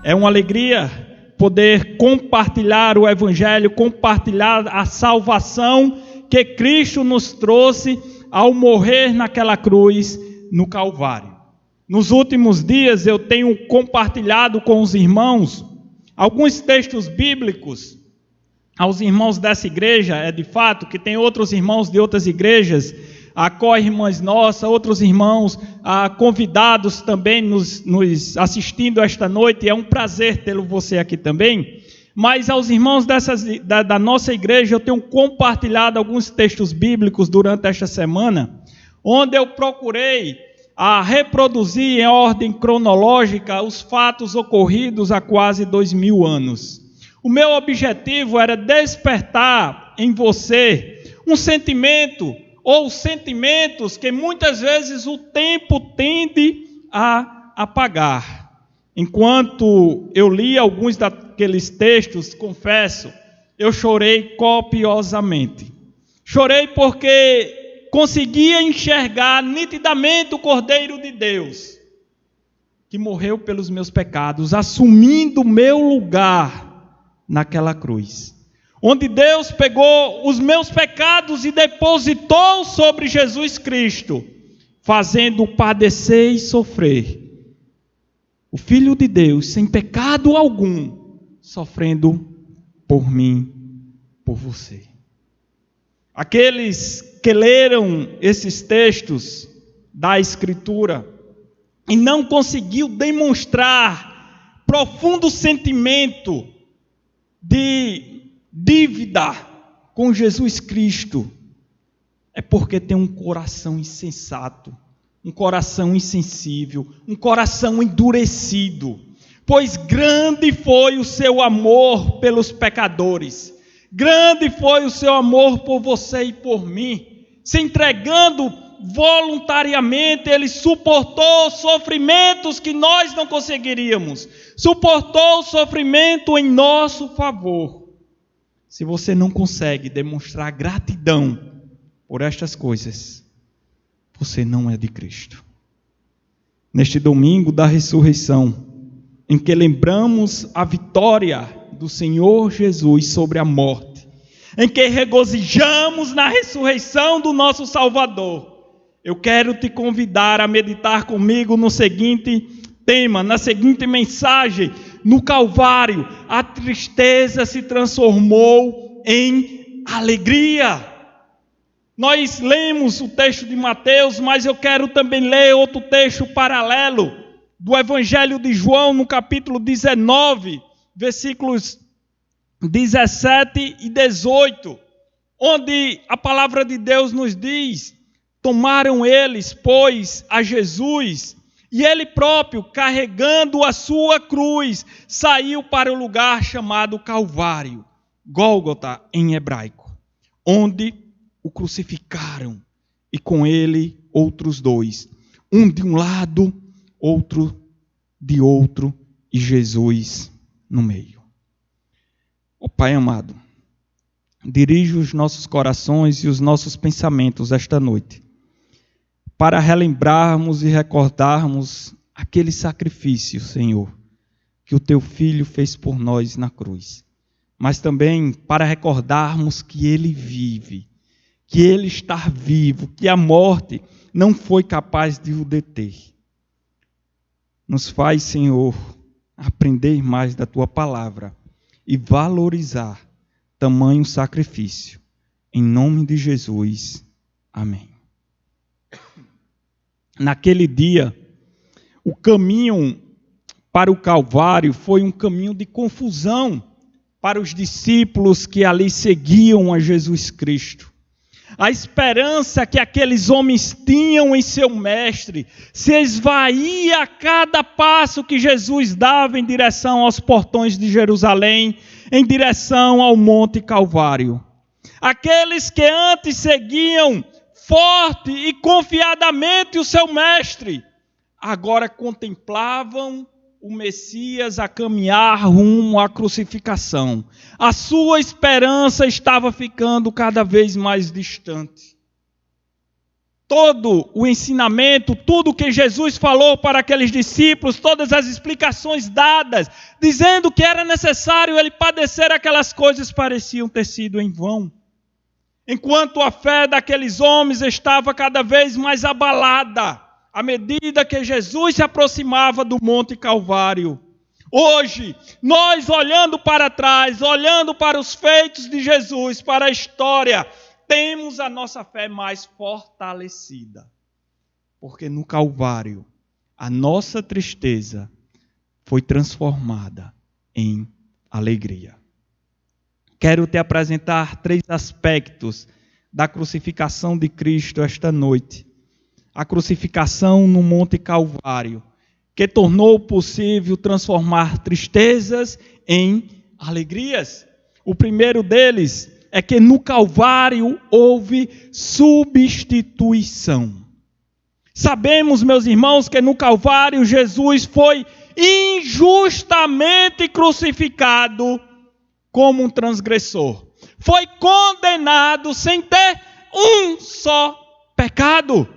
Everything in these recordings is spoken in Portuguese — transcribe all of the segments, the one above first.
É uma alegria poder compartilhar o Evangelho, compartilhar a salvação que Cristo nos trouxe ao morrer naquela cruz no Calvário. Nos últimos dias eu tenho compartilhado com os irmãos alguns textos bíblicos aos irmãos dessa igreja. É de fato que tem outros irmãos de outras igrejas, co-irmãs nossas, outros irmãos convidados também nos assistindo esta noite. É um prazer tê-lo você aqui também. Mas aos irmãos da nossa igreja eu tenho compartilhado alguns textos bíblicos durante esta semana, onde eu procurei reproduzir em ordem cronológica os fatos ocorridos há quase 2000 anos. O meu objetivo era despertar em você um sentimento ou sentimentos que muitas vezes o tempo tende a apagar. Enquanto eu li alguns daqueles textos, confesso, eu chorei copiosamente. Chorei porque conseguia enxergar nitidamente o Cordeiro de Deus, que morreu pelos meus pecados, assumindo o meu lugar naquela cruz. Onde Deus pegou os meus pecados e depositou sobre Jesus Cristo, fazendo padecer e sofrer. O Filho de Deus, sem pecado algum, sofrendo por mim, por você. Aqueles que leram esses textos da Escritura e não conseguiu demonstrar profundo sentimento de dívida com Jesus Cristo, é porque tem um coração insensato, um coração insensível, um coração endurecido. Pois grande foi o seu amor pelos pecadores, grande foi o seu amor por você e por mim. Se entregando voluntariamente, Ele suportou sofrimentos que nós não conseguiríamos, suportou sofrimento em nosso favor. Se você não consegue demonstrar gratidão por estas coisas, você não é de Cristo. Neste domingo da ressurreição, em que lembramos a vitória do Senhor Jesus sobre a morte, em que regozijamos na ressurreição do nosso Salvador, eu quero te convidar a meditar comigo no seguinte tema, na seguinte mensagem: no Calvário, a tristeza se transformou em alegria. Nós lemos o texto de Mateus, mas eu quero também ler outro texto paralelo do Evangelho de João, no capítulo 19, versículos 17 e 18, onde a palavra de Deus nos diz: tomaram eles, pois, a Jesus, e ele próprio, carregando a sua cruz, saiu para o lugar chamado Calvário, Gólgota em hebraico, onde o crucificaram, e com ele outros dois, um de um lado, outro de outro, e Jesus no meio. Ó Pai amado, dirige os nossos corações e os nossos pensamentos esta noite, para relembrarmos e recordarmos aquele sacrifício, Senhor, que o Teu Filho fez por nós na cruz, mas também para recordarmos que Ele vive, que Ele está vivo, que a morte não foi capaz de o deter. Nos faz, Senhor, aprender mais da Tua palavra e valorizar tamanho sacrifício. Em nome de Jesus. Amém. Naquele dia, o caminho para o Calvário foi um caminho de confusão para os discípulos que ali seguiam a Jesus Cristo. A esperança que aqueles homens tinham em seu mestre se esvaía a cada passo que Jesus dava em direção aos portões de Jerusalém, em direção ao Monte Calvário. Aqueles que antes seguiam forte e confiadamente o seu mestre, agora contemplavam o Messias a caminhar rumo à crucificação. A sua esperança estava ficando cada vez mais distante. todo o ensinamento, tudo que Jesus falou para aqueles discípulos, todas as explicações dadas, dizendo que era necessário ele padecer, aquelas coisas pareciam ter sido em vão. Enquanto a fé daqueles homens estava cada vez mais abalada, à medida que Jesus se aproximava do Monte Calvário. Hoje, nós olhando para trás, olhando para os feitos de Jesus, para a história, temos a nossa fé mais fortalecida. Porque no Calvário, a nossa tristeza foi transformada em alegria. Quero te apresentar 3 aspectos da crucificação de Cristo esta noite. A crucificação no Monte Calvário, que tornou possível transformar tristezas em alegrias. O primeiro deles é que no Calvário houve substituição. Sabemos, meus irmãos, que no Calvário Jesus foi injustamente crucificado como um transgressor. Foi condenado sem ter um só pecado.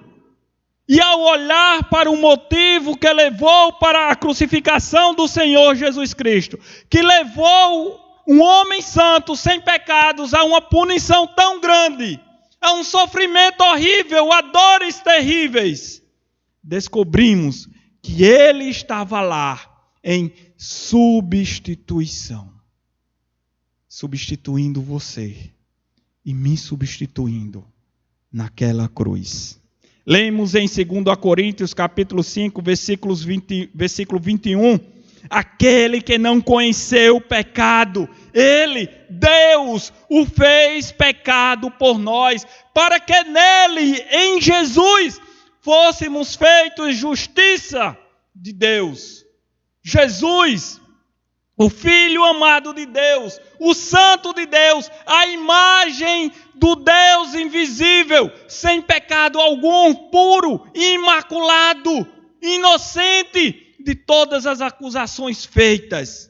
E ao olhar para o motivo que levou para a crucificação do Senhor Jesus Cristo, que levou um homem santo, sem pecados, a uma punição tão grande, a um sofrimento horrível, a dores terríveis, descobrimos que ele estava lá em substituição. Substituindo você e me substituindo naquela cruz. Lemos em 2 Coríntios capítulo 5, versículo 21, aquele que não conheceu o pecado, ele, Deus, o fez pecado por nós, para que nele, em Jesus, fôssemos feitos justiça de Deus. Jesus, o Filho amado de Deus, o Santo de Deus, a imagem do Deus invisível, sem pecado algum, puro, imaculado, inocente de todas as acusações feitas,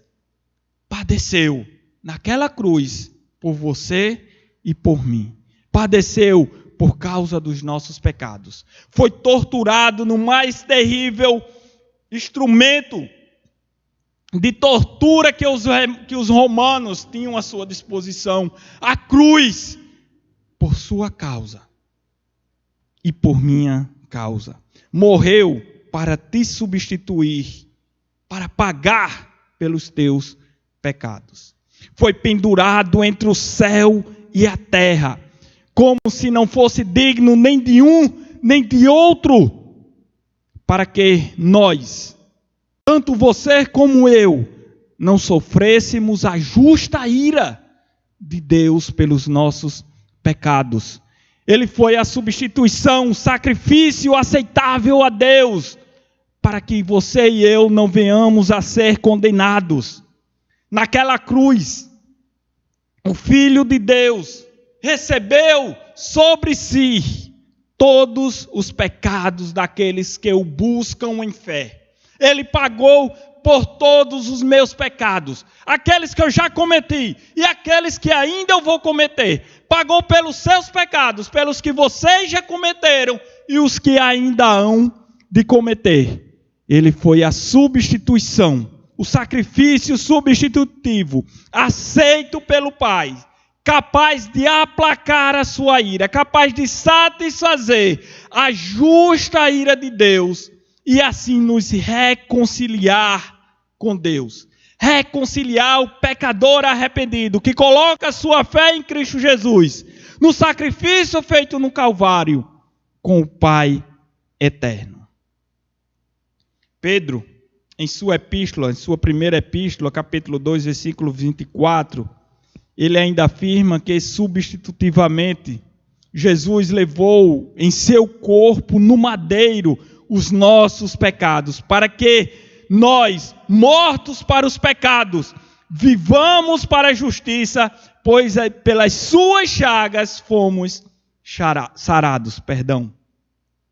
padeceu naquela cruz por você e por mim. Padeceu por causa dos nossos pecados. Foi torturado no mais terrível instrumento de tortura que os romanos tinham à sua disposição, a cruz, por sua causa e por minha causa. Morreu para te substituir, para pagar pelos teus pecados. Foi pendurado entre o céu e a terra, como se não fosse digno nem de um, nem de outro, para que nós, tanto você como eu, não sofrêssemos a justa ira de Deus pelos nossos pecados. Ele foi a substituição, o sacrifício aceitável a Deus, para que você e eu não venhamos a ser condenados. Naquela cruz, o Filho de Deus recebeu sobre si todos os pecados daqueles que o buscam em fé. Ele pagou por todos os meus pecados, aqueles que eu já cometi e aqueles que ainda eu vou cometer. Pagou pelos seus pecados, pelos que vocês já cometeram e os que ainda hão de cometer. Ele foi a substituição, o sacrifício substitutivo, aceito pelo Pai, capaz de aplacar a sua ira, capaz de satisfazer a justa ira de Deus e assim nos reconciliar com Deus. Reconciliar o pecador arrependido que coloca sua fé em Cristo Jesus, no sacrifício feito no Calvário, com o Pai eterno. Pedro, em sua epístola, em sua primeira epístola, capítulo 2, versículo 24, ele ainda afirma que substitutivamente Jesus levou em seu corpo no madeiro os nossos pecados, para que nós, mortos para os pecados, vivamos para a justiça, pois pelas suas chagas fomos sarados.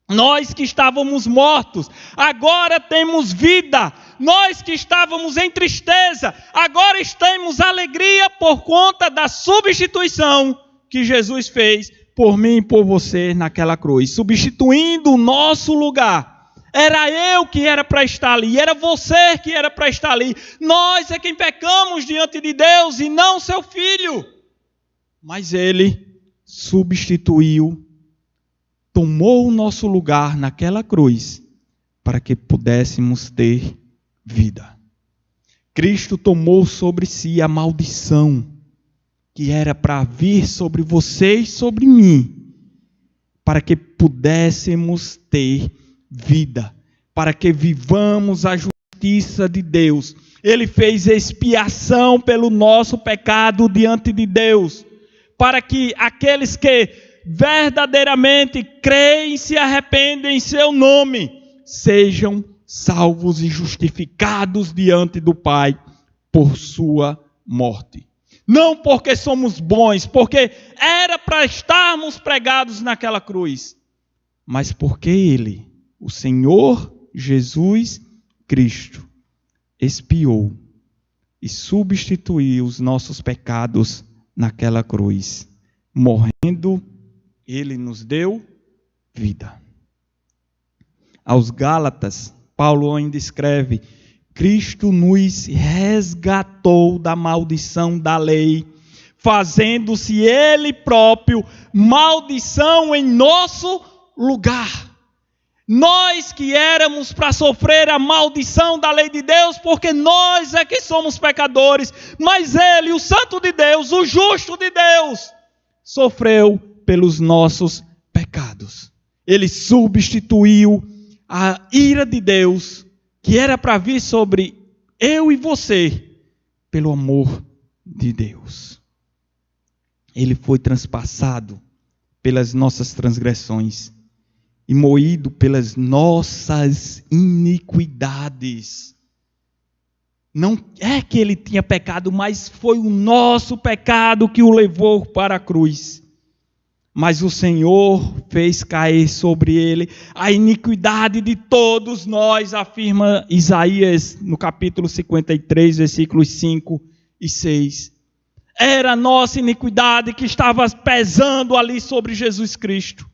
Nós que estávamos mortos, agora temos vida. Nós que estávamos em tristeza, agora temos alegria por conta da substituição que Jesus fez por mim e por você naquela cruz, substituindo o nosso lugar. Era eu que era para estar ali, era você que era para estar ali. Nós é quem pecamos diante de Deus e não seu filho. Mas ele substituiu, tomou o nosso lugar naquela cruz para que pudéssemos ter vida. Cristo tomou sobre si a maldição que era para vir sobre você e sobre mim, para que pudéssemos ter vida, para que vivamos a justiça de Deus. Ele fez expiação pelo nosso pecado diante de Deus, para que aqueles que verdadeiramente creem e se arrependem em seu nome, sejam salvos e justificados diante do Pai por sua morte. Não porque somos bons, porque era para estarmos pregados naquela cruz, mas porque Ele, o Senhor Jesus Cristo, expiou e substituiu os nossos pecados naquela cruz. Morrendo, Ele nos deu vida. Aos Gálatas, Paulo ainda escreve: Cristo nos resgatou da maldição da lei, fazendo-se Ele próprio maldição em nosso lugar. Nós que éramos para sofrer a maldição da lei de Deus, porque nós é que somos pecadores, mas Ele, o Santo de Deus, o Justo de Deus, sofreu pelos nossos pecados. Ele substituiu a ira de Deus, que era para vir sobre eu e você, pelo amor de Deus. Ele foi transpassado pelas nossas transgressões e moído pelas nossas iniquidades. Não é que ele tinha pecado, mas foi o nosso pecado que o levou para a cruz. Mas o Senhor fez cair sobre ele a iniquidade de todos nós, afirma Isaías no capítulo 53, versículos 5 e 6. Era a nossa iniquidade que estava pesando ali sobre Jesus Cristo,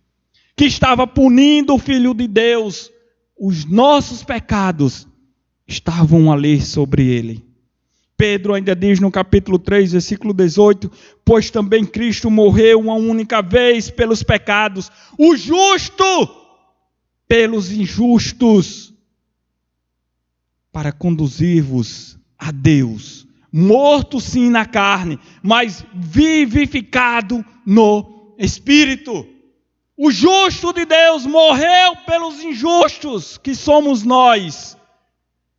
que estava punindo o Filho de Deus. Os nossos pecados estavam ali sobre ele. Pedro ainda diz no capítulo 3, versículo 18, pois também Cristo morreu uma única vez pelos pecados, o justo pelos injustos, para conduzir-vos a Deus, morto sim na carne, mas vivificado no Espírito. O justo de Deus morreu pelos injustos, que somos nós.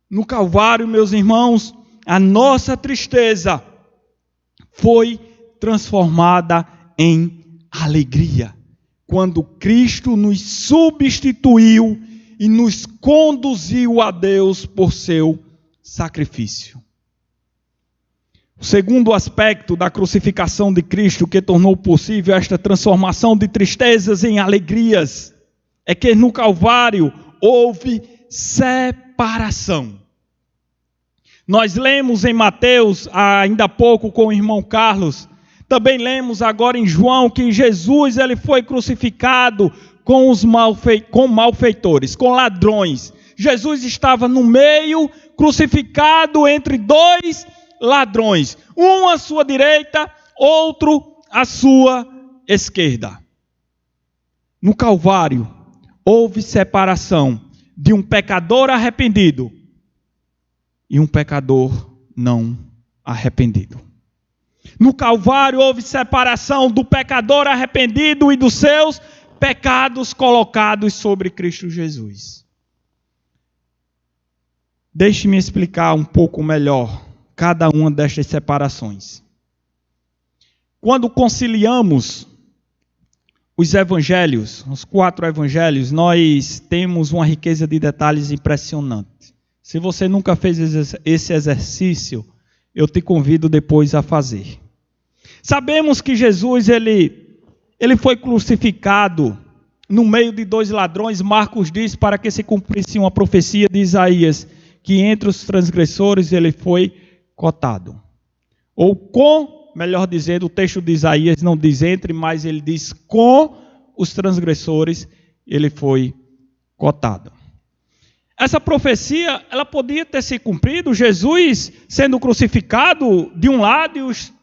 No Calvário, meus irmãos, a nossa tristeza foi transformada em alegria, quando Cristo nos substituiu e nos conduziu a Deus por seu sacrifício. O segundo aspecto da crucificação de Cristo que tornou possível esta transformação de tristezas em alegrias é que no Calvário houve separação. Nós lemos em Mateus, ainda há pouco com o irmão Carlos, também lemos agora em João que Jesus ele foi crucificado com malfeitores, com ladrões. Jesus estava no meio, crucificado entre dois ladrões, um à sua direita, outro à sua esquerda. No Calvário, houve separação de um pecador arrependido e um pecador não arrependido. No Calvário houve separação do pecador arrependido e dos seus pecados colocados sobre Cristo Jesus. Deixe-me explicar um pouco melhor cada uma destas separações. Quando conciliamos os evangelhos, os 4 evangelhos, nós temos uma riqueza de detalhes impressionante. Se você nunca fez esse exercício, eu te convido depois a fazer. Sabemos que Jesus ele foi crucificado no meio de 2 ladrões. Marcos diz para que se cumprisse uma profecia de Isaías, que entre os transgressores ele foi cotado, ou com melhor dizendo, o texto de Isaías não diz entre, mas ele diz com os transgressores ele foi cotado. Essa profecia, ela podia ter se cumprido, Jesus sendo crucificado de um lado e os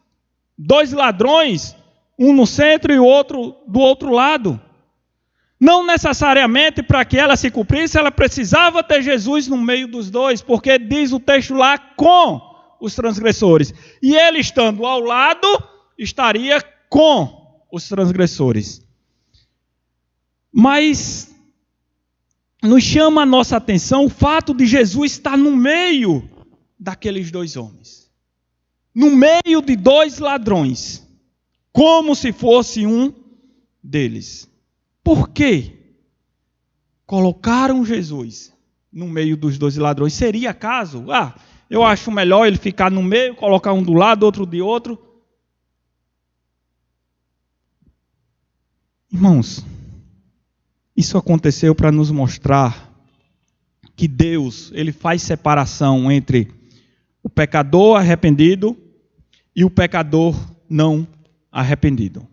dois ladrões, um no centro e o outro do outro lado. Não necessariamente para que ela se cumprisse, ela precisava ter Jesus no meio dos dois, porque diz o texto lá, com os transgressores. E ele estando ao lado, estaria com os transgressores. Mas nos chama a nossa atenção o fato de Jesus estar no meio daqueles dois homens. No meio de dois ladrões. Como se fosse um deles. Por quê? Colocaram Jesus no meio dos dois ladrões. Seria acaso? Eu acho melhor ele ficar no meio, colocar um do lado, outro de outro. Irmãos, isso aconteceu para nos mostrar que Deus, ele faz separação entre o pecador arrependido e o pecador não arrependido.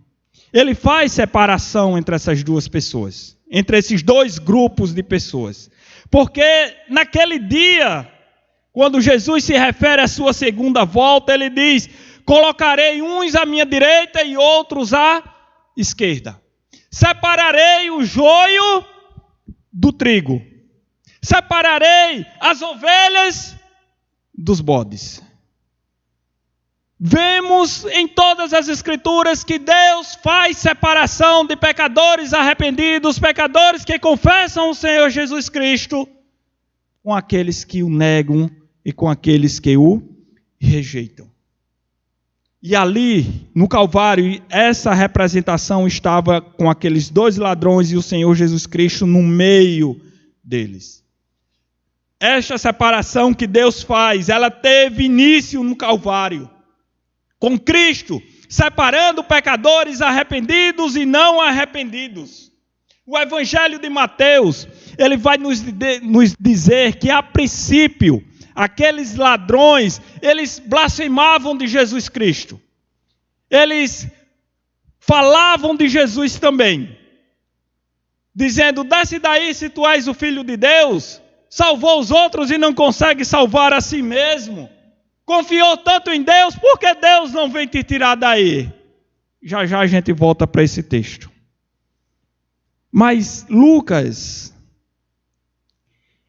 Ele faz separação entre essas duas pessoas, entre esses dois grupos de pessoas. Porque naquele dia, quando Jesus se refere à sua segunda volta, ele diz: colocarei uns à minha direita e outros à esquerda. Separarei o joio do trigo. Separarei as ovelhas dos bodes. Vemos em todas as Escrituras que Deus faz separação de pecadores arrependidos, pecadores que confessam o Senhor Jesus Cristo, com aqueles que o negam e com aqueles que o rejeitam. E ali, no Calvário, essa representação estava com aqueles dois ladrões e o Senhor Jesus Cristo no meio deles. Esta separação que Deus faz, ela teve início no Calvário, com Cristo, separando pecadores arrependidos e não arrependidos. O Evangelho de Mateus, ele vai nos dizer que, a princípio, aqueles ladrões, eles blasfemavam de Jesus Cristo. Eles falavam de Jesus também, dizendo: desce daí se tu és o Filho de Deus. Salvou os outros e não consegue salvar a si mesmo. Confiou tanto em Deus, por que Deus não vem te tirar daí? Já já a gente volta para esse texto. Mas Lucas,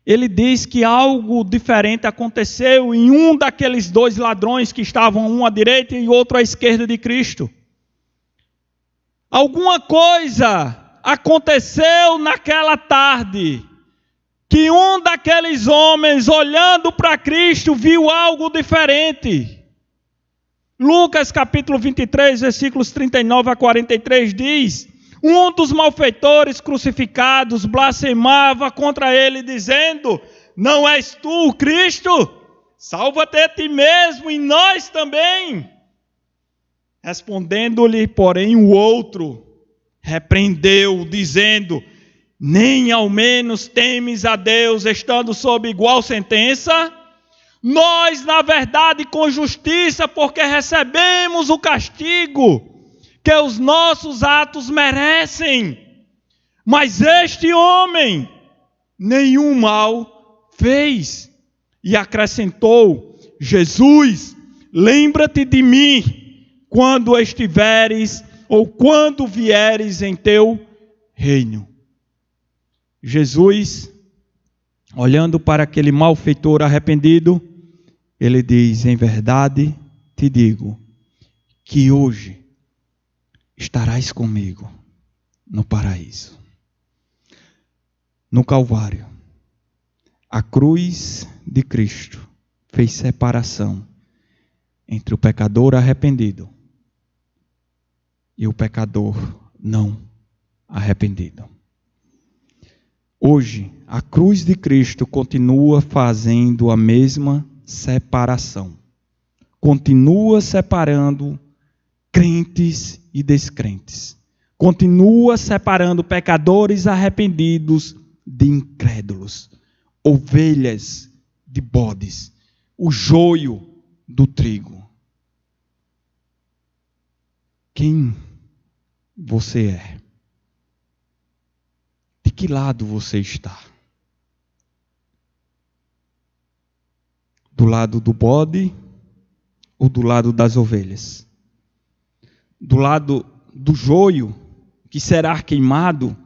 ele diz que algo diferente aconteceu em um daqueles dois ladrões que estavam um à direita e outro à esquerda de Cristo. Alguma coisa aconteceu naquela tarde, que um daqueles homens, olhando para Cristo, viu algo diferente. Lucas capítulo 23, versículos 39 a 43 diz: um dos malfeitores crucificados blasfemava contra ele, dizendo: não és tu o Cristo? Salva-te a ti mesmo e nós também. Respondendo-lhe, porém, o outro repreendeu, dizendo: nem ao menos temes a Deus, estando sob igual sentença? Nós, na verdade, com justiça, porque recebemos o castigo que os nossos atos merecem. Mas este homem nenhum mal fez. E acrescentou: Jesus, lembra-te de mim quando estiveres ou quando vieres em teu reino. Jesus, olhando para aquele malfeitor arrependido, ele diz: em verdade te digo que hoje estarás comigo no paraíso. No Calvário, a cruz de Cristo fez separação entre o pecador arrependido e o pecador não arrependido. Hoje, a cruz de Cristo continua fazendo a mesma separação. Continua separando crentes e descrentes. Continua separando pecadores arrependidos de incrédulos. Ovelhas de bodes. O joio do trigo. quem você é. De que lado você está? Do lado do bode ou do lado das ovelhas? Do lado do joio, que será queimado,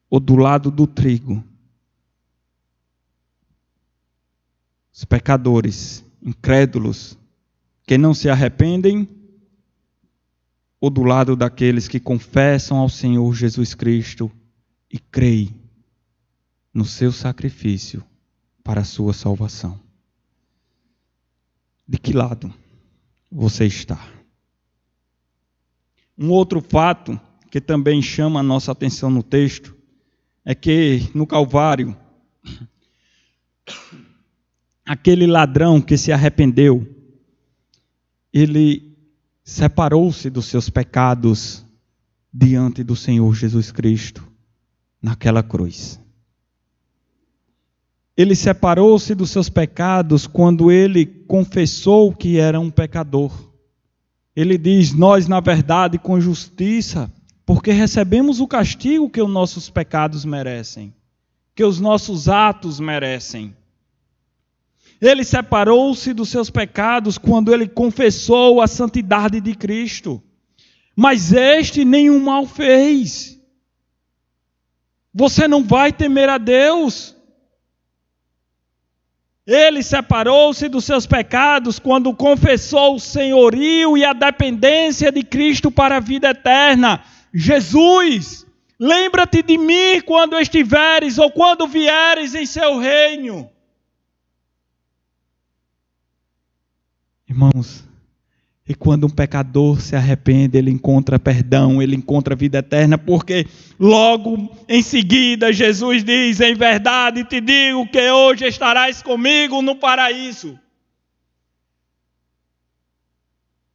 ou do lado do trigo? Os pecadores, incrédulos, que não se arrependem, ou do lado daqueles que confessam ao Senhor Jesus Cristo e creem no seu sacrifício para a sua salvação? De que lado você está? Um outro fato que também chama a nossa atenção no texto é que no Calvário, aquele ladrão que se arrependeu, ele separou-se dos seus pecados diante do Senhor Jesus Cristo naquela cruz. Ele separou-se dos seus pecados quando ele confessou que era um pecador. Ele diz: nós, na verdade, com justiça, porque recebemos o castigo que os nossos pecados merecem, que os nossos atos merecem. Ele separou-se dos seus pecados quando ele confessou a santidade de Cristo. Mas este nenhum mal fez. Você não vai temer a Deus. Ele separou-se dos seus pecados quando confessou o senhorio e a dependência de Cristo para a vida eterna. Jesus, lembra-te de mim quando estiveres ou quando vieres em seu reino. Irmãos, e quando um pecador se arrepende, ele encontra perdão, ele encontra vida eterna, porque logo em seguida Jesus diz: em verdade te digo que hoje estarás comigo no paraíso.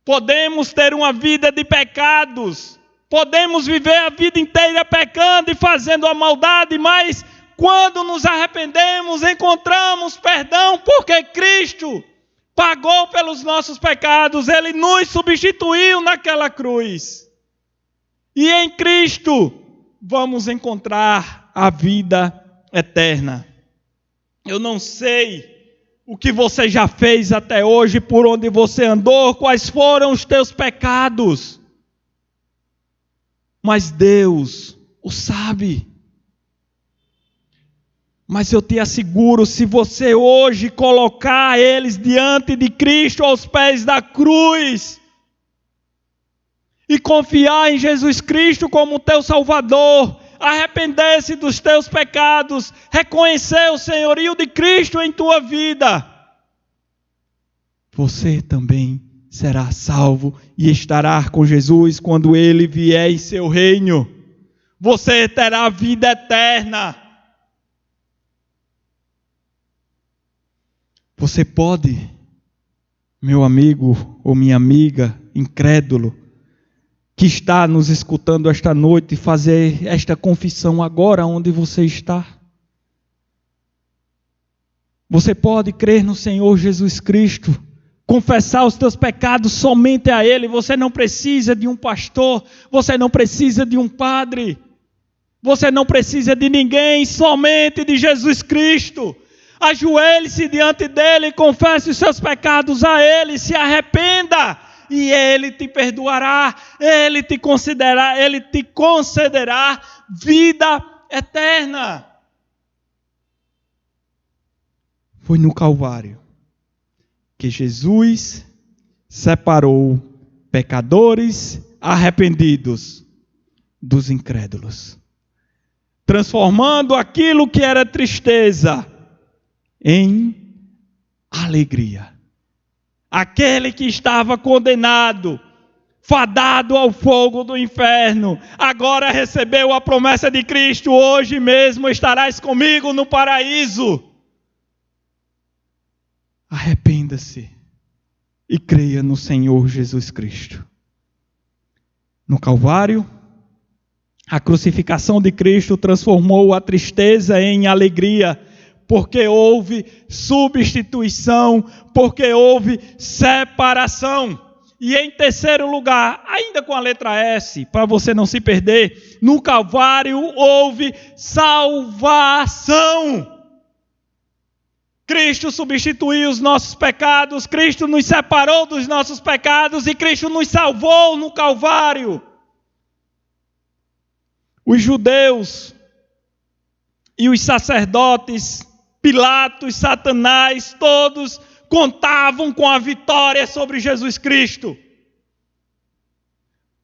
Podemos ter uma vida de pecados, podemos viver a vida inteira pecando e fazendo a maldade, mas quando nos arrependemos, encontramos perdão, porque Cristo pagou pelos nossos pecados, Ele nos substituiu naquela cruz. E em Cristo vamos encontrar a vida eterna. Eu não sei o que você já fez até hoje, por onde você andou, quais foram os teus pecados. Mas Deus o sabe. Mas eu te asseguro, se você hoje colocar eles diante de Cristo aos pés da cruz e confiar em Jesus Cristo como teu Salvador, arrepender-se dos teus pecados, reconhecer o senhorio de Cristo em tua vida, você também será salvo e estará com Jesus quando Ele vier em seu reino. Você terá vida eterna. Você pode, meu amigo ou minha amiga incrédulo, que está nos escutando esta noite, fazer esta confissão agora onde você está. Você pode crer no Senhor Jesus Cristo, confessar os teus pecados somente a Ele. Você não precisa de um pastor, você não precisa de um padre, você não precisa de ninguém, somente de Jesus Cristo. Ajoelhe-se diante dEle, confesse os seus pecados a Ele, se arrependa e Ele te perdoará, Ele te concederá vida eterna. Foi no Calvário que Jesus separou pecadores arrependidos dos incrédulos, transformando aquilo que era tristeza em alegria. Aquele que estava condenado, fadado ao fogo do inferno, agora recebeu a promessa de Cristo: hoje mesmo estarás comigo no paraíso. Arrependa-se e creia no Senhor Jesus Cristo. No Calvário, a crucificação de Cristo transformou a tristeza em alegria, porque houve substituição, porque houve separação. E em terceiro lugar, ainda com a letra S, para você não se perder, no Calvário houve salvação. Cristo substituiu os nossos pecados, Cristo nos separou dos nossos pecados e Cristo nos salvou no Calvário. Os judeus e os sacerdotes, Pilatos, Satanás, todos contavam com a vitória sobre Jesus Cristo.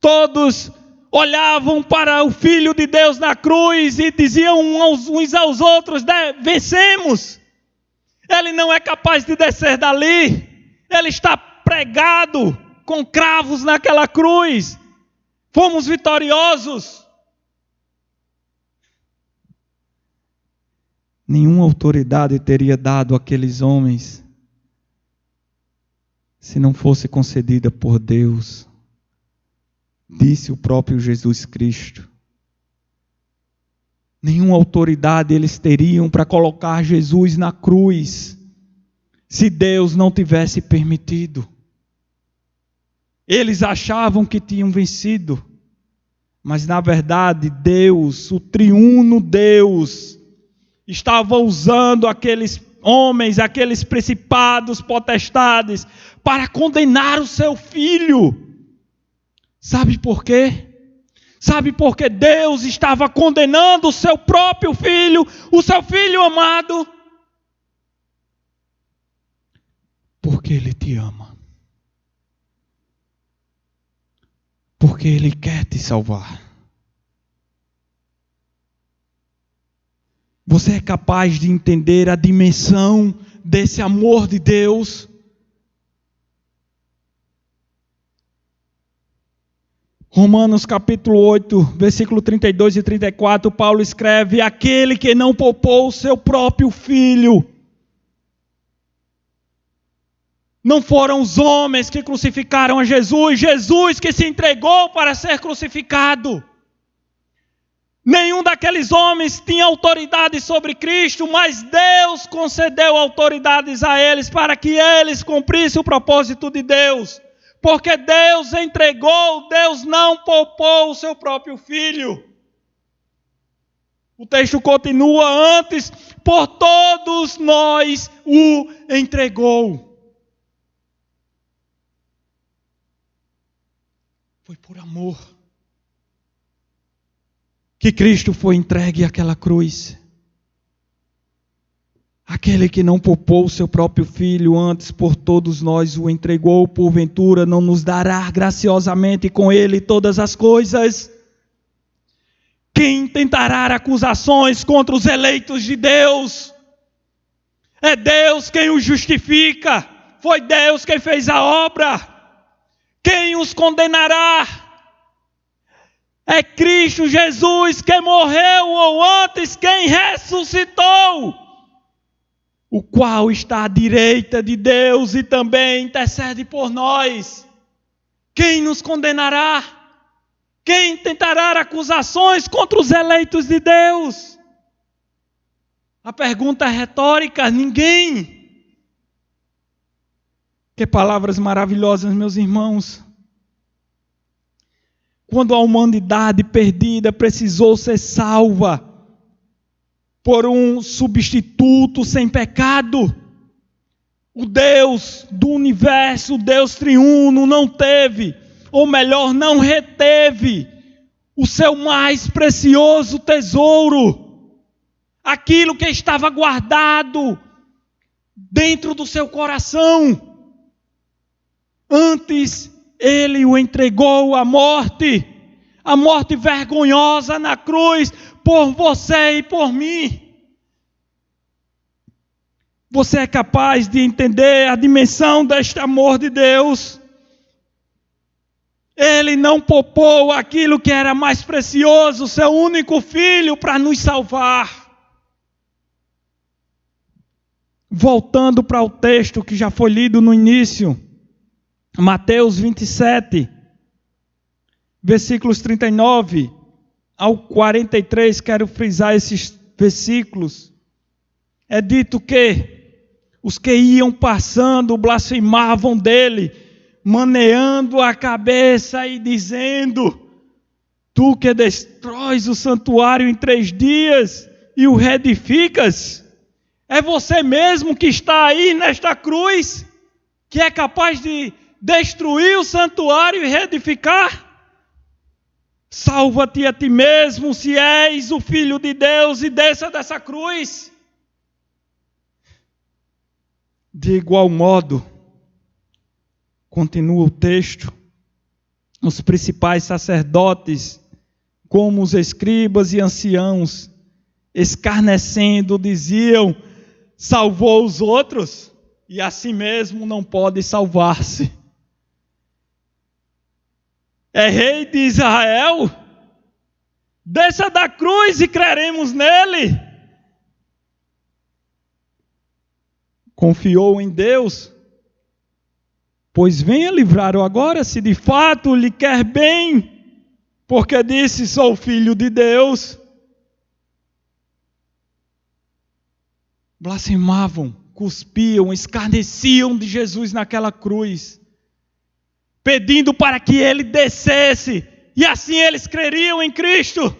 Todos olhavam para o Filho de Deus na cruz e diziam uns aos outros: vencemos. Ele não é capaz de descer dali. Ele está pregado com cravos naquela cruz. Fomos vitoriosos. Nenhuma autoridade teria dado àqueles homens se não fosse concedida por Deus, disse o próprio Jesus Cristo. Nenhuma autoridade eles teriam para colocar Jesus na cruz, se Deus não tivesse permitido. Eles achavam que tinham vencido, mas na verdade Deus, o triuno Deus, estava usando aqueles homens, aqueles principados, potestades, para condenar o seu filho. Sabe por quê? Sabe por que Deus estava condenando o seu próprio filho, o seu filho amado? Porque Ele te ama. Porque Ele quer te salvar. Você é capaz de entender a dimensão desse amor de Deus? Romanos capítulo 8, versículo 32 e 34, Paulo escreve: aquele que não poupou o seu próprio filho. Não foram os homens que crucificaram a Jesus, Jesus que se entregou para ser crucificado. Nenhum daqueles homens tinha autoridade sobre Cristo, mas Deus concedeu autoridades a eles para que eles cumprissem o propósito de Deus. Porque Deus entregou, Deus não poupou o seu próprio filho. O texto continua: antes, por todos nós o entregou. Foi por amor que Cristo foi entregue àquela cruz. Aquele que não poupou o seu próprio filho, antes por todos nós o entregou, porventura não nos dará graciosamente com ele todas as coisas? Quem tentará acusações contra os eleitos de Deus? É Deus quem os justifica. Foi Deus quem fez a obra. Quem os condenará? É Cristo Jesus que morreu, ou antes quem ressuscitou, o qual está à direita de Deus e também intercede por nós. Quem nos condenará? Quem tentará acusações contra os eleitos de Deus? A pergunta é retórica: ninguém. Que palavras maravilhosas, meus irmãos. Quando a humanidade perdida precisou ser salva por um substituto sem pecado, o Deus do universo, o Deus triuno, não teve, ou melhor, não reteve, o seu mais precioso tesouro, aquilo que estava guardado dentro do seu coração. Antes, Ele o entregou à morte vergonhosa na cruz, por você e por mim. Você é capaz de entender a dimensão deste amor de Deus? Ele não poupou aquilo que era mais precioso, seu único filho, para nos salvar. Voltando para o texto que já foi lido no início, Mateus 27, versículos 39 ao 43, quero frisar esses versículos. É dito que os que iam passando blasfemavam dele, maneando a cabeça e dizendo: tu que destróis o santuário em 3 dias e o reedificas, é você mesmo que está aí nesta cruz, que é capaz de destruir o santuário e reedificar? Salva-te a ti mesmo, se és o Filho de Deus, e desça dessa cruz. De igual modo, continua o texto, os principais sacerdotes, como os escribas e anciãos, escarnecendo, diziam: salvou os outros, e a si mesmo não pode salvar-se. É rei de Israel? Desça da cruz e creremos nele. Confiou em Deus? Pois venha livrar-o agora, se de fato lhe quer bem, porque disse: sou filho de Deus. Blasfemavam, cuspiam, escarneciam de Jesus naquela cruz, pedindo para que ele descesse, e assim eles creriam em Cristo.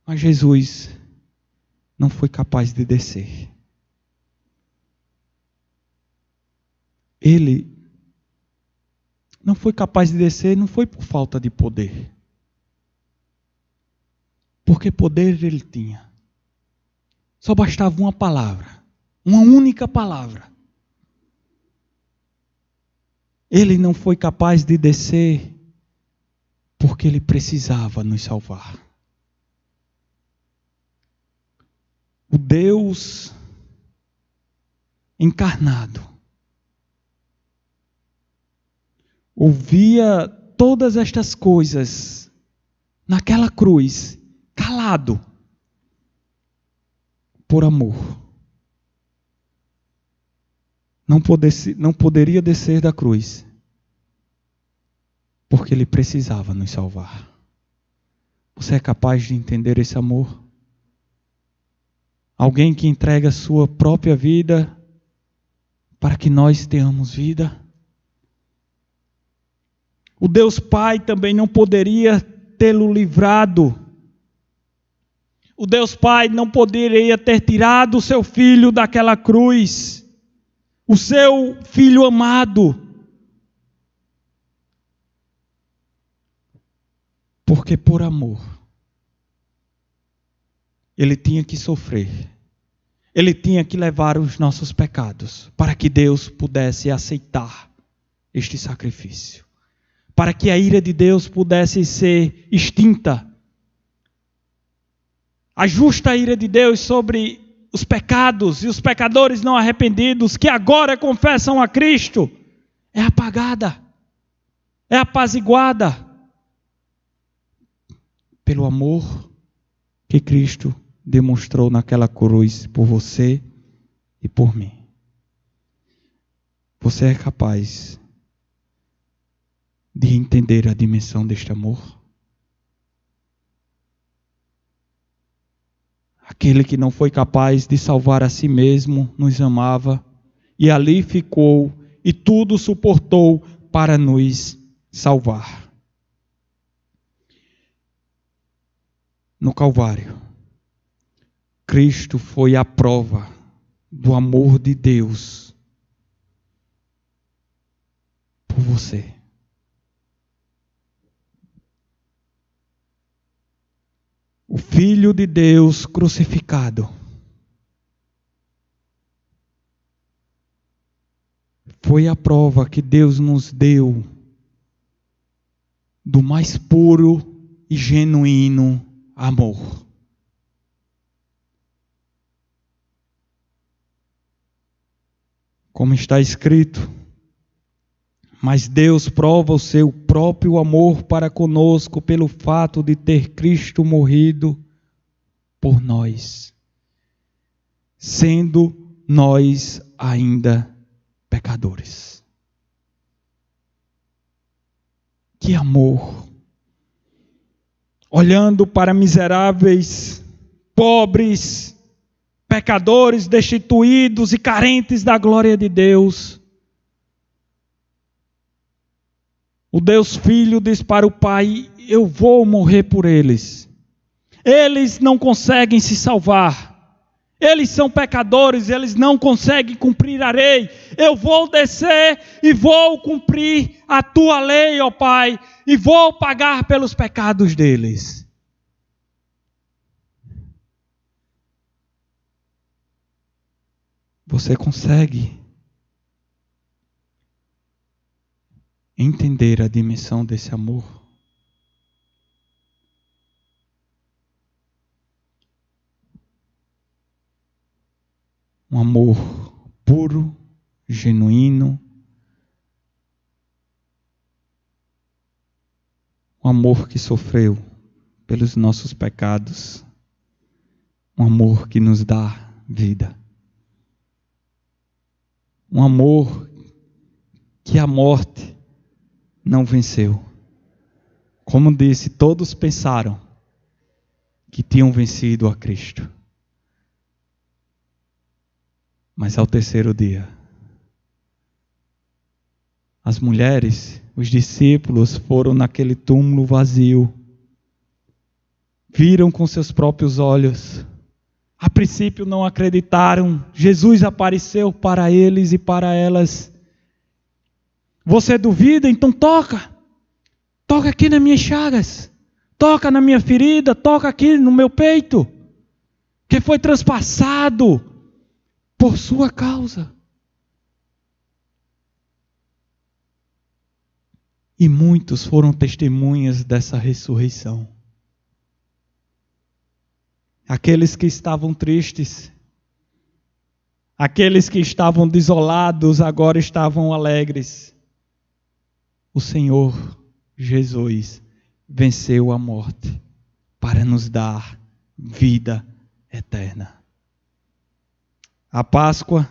Mas Jesus não foi capaz de descer. Ele não foi capaz de descer, não foi por falta de poder, porque poder ele tinha. Só bastava uma palavra, uma única palavra. Ele não foi capaz de descer porque ele precisava nos salvar. O Deus encarnado ouvia todas estas coisas naquela cruz, calado, por amor. Não poderia descer da cruz, porque ele precisava nos salvar. Você é capaz de entender esse amor? Alguém que entrega a sua própria vida para que nós tenhamos vida? O Deus Pai também não poderia tê-lo livrado. O Deus Pai não poderia ter tirado o seu filho daquela cruz, o seu filho amado, porque por amor ele tinha que sofrer, ele tinha que levar os nossos pecados, para que Deus pudesse aceitar este sacrifício, para que a ira de Deus pudesse ser extinta. A justa ira de Deus sobre os pecados e os pecadores não arrependidos, que agora confessam a Cristo, é apagada, é apaziguada pelo amor que Cristo demonstrou naquela cruz por você e por mim. Você é capaz de entender a dimensão deste amor? Aquele que não foi capaz de salvar a si mesmo, nos amava, e ali ficou, e tudo suportou para nos salvar. No Calvário, Cristo foi a prova do amor de Deus por você. O Filho de Deus crucificado foi a prova que Deus nos deu do mais puro e genuíno amor. Como está escrito: mas Deus prova o seu próprio amor para conosco pelo fato de ter Cristo morrido por nós, sendo nós ainda pecadores. Que amor! Olhando para miseráveis, pobres, pecadores, destituídos e carentes da glória de Deus, O Deus Filho diz para o Pai: eu vou morrer por eles. Eles não conseguem se salvar. Eles são pecadores, eles não conseguem cumprir a lei. Eu vou descer e vou cumprir a tua lei, ó Pai, e vou pagar pelos pecados deles. Você consegue entender a dimensão desse amor? Um amor puro, genuíno. Um amor que sofreu pelos nossos pecados. Um amor que nos dá vida. Um amor que a morte não venceu. Como disse, todos pensaram que tinham vencido a Cristo. Mas ao terceiro dia, as mulheres, os discípulos foram naquele túmulo vazio. Viram com seus próprios olhos. A princípio não acreditaram. Jesus apareceu para eles e para elas. Você duvida? Então toca. Toca aqui nas minhas chagas. Toca na minha ferida. Toca aqui no meu peito. Que foi transpassado por sua causa. E muitos foram testemunhas dessa ressurreição. Aqueles que estavam tristes, aqueles que estavam desolados, agora estavam alegres. O Senhor Jesus venceu a morte para nos dar vida eterna. A Páscoa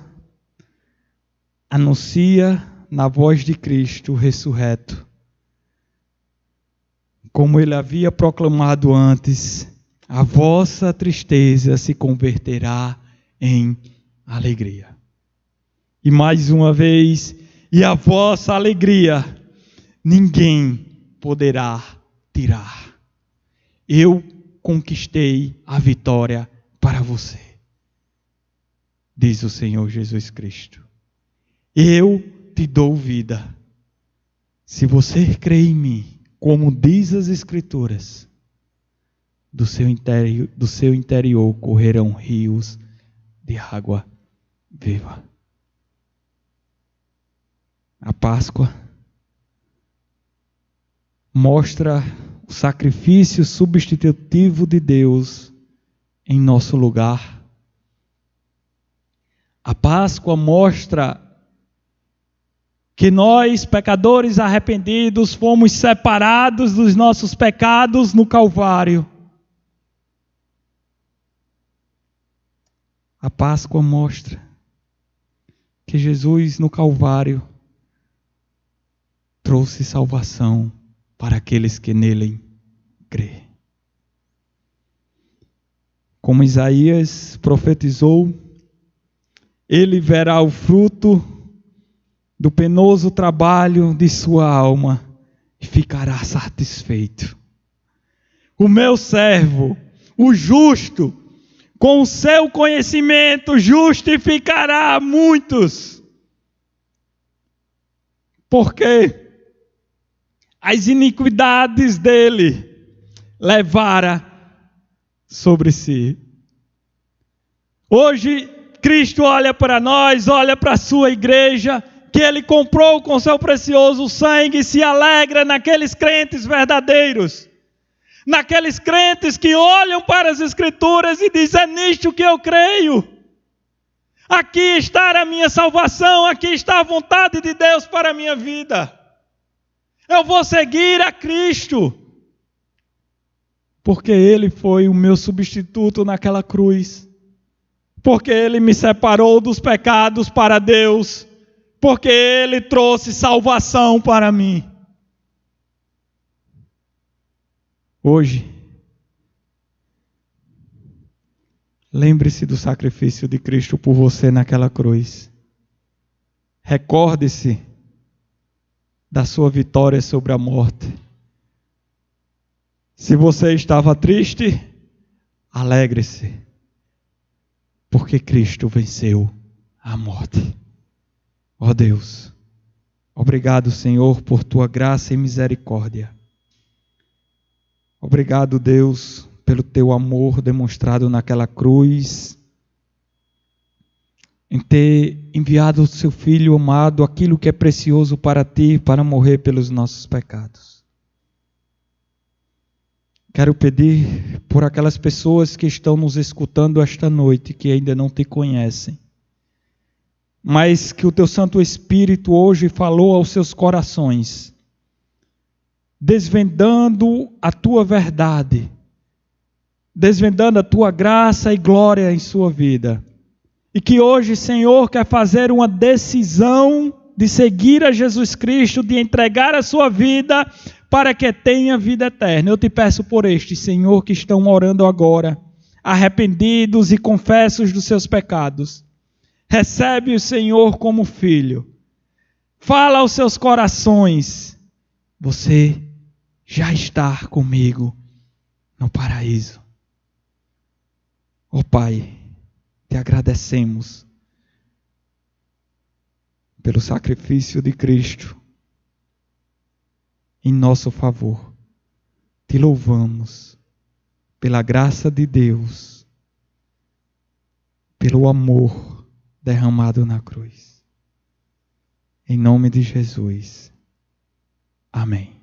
anuncia na voz de Cristo ressurreto, como ele havia proclamado antes: a vossa tristeza se converterá em alegria. E mais uma vez, e a vossa alegria ninguém poderá tirar. Eu conquistei a vitória para você, diz o Senhor Jesus Cristo. Eu te dou vida. Se você crê em mim, como diz as Escrituras, do seu interior correrão rios de água viva. A Páscoa mostra o sacrifício substitutivo de Deus em nosso lugar. A Páscoa mostra que nós, pecadores arrependidos, fomos separados dos nossos pecados no Calvário. A Páscoa mostra que Jesus no Calvário trouxe salvação para aqueles que nele crê. Como Isaías profetizou, ele verá o fruto do penoso trabalho de sua alma e ficará satisfeito. O meu servo, o justo, com o seu conhecimento justificará muitos. Porque as iniquidades dele levara sobre si. Hoje, Cristo olha para nós, olha para a sua igreja, que ele comprou com seu precioso sangue, e se alegra naqueles crentes verdadeiros. Naqueles crentes que olham para as Escrituras e dizem: é nisto que eu creio. Aqui está a minha salvação, aqui está a vontade de Deus para a minha vida. Eu vou seguir a Cristo, porque Ele foi o meu substituto naquela cruz. Porque Ele me separou dos pecados para Deus. Porque Ele trouxe salvação para mim. Hoje, lembre-se do sacrifício de Cristo por você naquela cruz. Recorde-se da sua vitória sobre a morte. Se você estava triste, alegre-se, porque Cristo venceu a morte. Ó Deus, obrigado, Senhor, por tua graça e misericórdia. Obrigado, Deus, pelo teu amor demonstrado naquela cruz, em ter enviado o seu Filho amado, aquilo que é precioso para ti, para morrer pelos nossos pecados. Quero pedir por aquelas pessoas que estão nos escutando esta noite, que ainda não te conhecem, mas que o teu Santo Espírito hoje falou aos seus corações, desvendando a tua verdade, desvendando a tua graça e glória em sua vida. E que hoje, Senhor, quer fazer uma decisão de seguir a Jesus Cristo, de entregar a sua vida para que tenha vida eterna. Eu te peço por estes, Senhor, que estão orando agora, arrependidos e confessos dos seus pecados. Recebe o Senhor como filho. Fala aos seus corações. Você já está comigo no paraíso. Ó Pai, te agradecemos pelo sacrifício de Cristo em nosso favor. Te louvamos pela graça de Deus, pelo amor derramado na cruz. Em nome de Jesus. Amém.